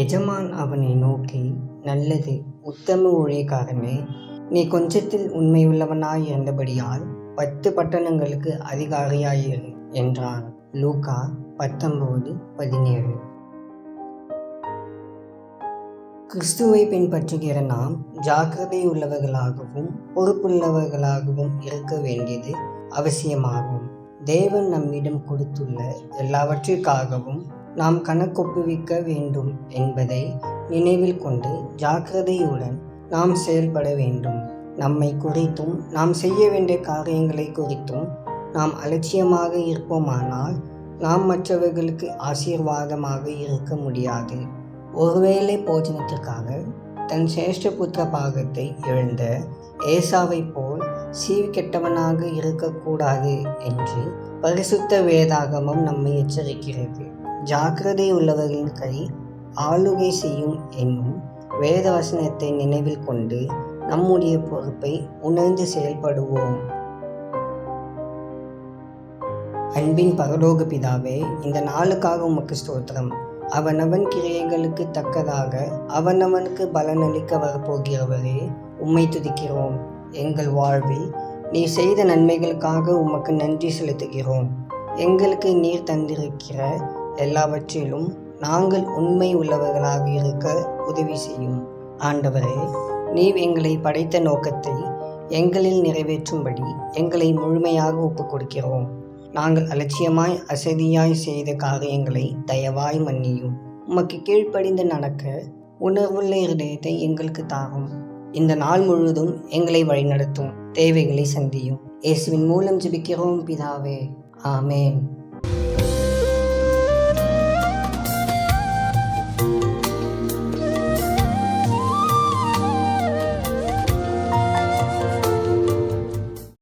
எஜமான் அவனை நோக்கி, நல்லது, உத்தம ஊழியக்காரனே, நீ கொஞ்சத்தில் உண்மையுள்ளவனாய் இருந்தபடியால் 10 பட்டணங்களுக்கு அதிகாரியாயிரு என்றான். லூக்கா 19:17. கிறிஸ்துவை பின்பற்றுகிற நாம் ஜாக்கிரதை உள்ளவர்களாகவும் பொறுப்புள்ளவர்களாகவும் இருக்க வேண்டியது அவசியமாகும். தேவன் நம்மிடம் கொடுத்துள்ள எல்லாவற்றிற்காகவும் நாம் கணக்கொப்புவிக்க வேண்டும் என்பதை நினைவில் கொண்டு ஜாக்கிரதையுடன் நாம் செயல்பட வேண்டும். நம்மை குறித்தும் நாம் செய்ய வேண்டிய காரியங்களை குறித்தும் நாம் அலட்சியமாக இருப்போமானால் நாம் மற்றவர்களுக்கு ஆசீர்வாதமாக இருக்க முடியாது. ஒருவேளை போஜனத்திற்காக தன் சிரேஷ்ட புத்திர பாகத்தை இழந்த ஏசாவை போல் சீவி கெட்டவனாக இருக்கக்கூடாது என்று பரிசுத்த வேதாகமம் நம்மை எச்சரிக்கிறது. ஜாக்கிரதை உள்ளவர்களின் கை ஆளுகை செய்யும் என்னும் வேத வசனத்தை நினைவில் கொண்டு நம்முடைய பொறுப்பை உணர்ந்து செயல்படுவோம். அன்பின் பரலோக பிதாவே, இந்த நாளுக்காக உமக்கு ஸ்தோத்திரம். அவனவன் கிரியைகளுக்கு தக்கதாக அவனவனுக்கு பலனளிக்க வரப்போகிறவரே, உம்மை துதிக்கிறோம். எங்கள் வாழ்வில் நீர் செய்த நன்மைகளுக்காக உமக்கு நன்றி செலுத்துகிறோம். எங்களுக்கு நீர் தந்திருக்கிற எல்லாவற்றிலும் நாங்கள் உண்மை உள்ளவர்களாக இருக்க உதவி செய்யும். ஆண்டவரே, நீர் எங்களை படைத்த நோக்கத்தை எங்களில் நிறைவேற்றும்படி எங்களை முழுமையாக ஒப்புக் கொடுக்கிறோம். நாங்கள் அலட்சியமாய் அசதியாய் செய்த காரியங்களை தயவாய் மன்னியும். உமக்கு கீழ்ப்படிந்து நடக்க உணர்வுள்ள இருதயத்தை எங்களுக்கு தாரும். இந்த நாள் முழுவதும் எங்களை வழிநடத்தும். தேவைகளை சந்தியும். இயேசுவின் மூலம் ஜெபிக்கிறோம் பிதாவே. ஆமேன்.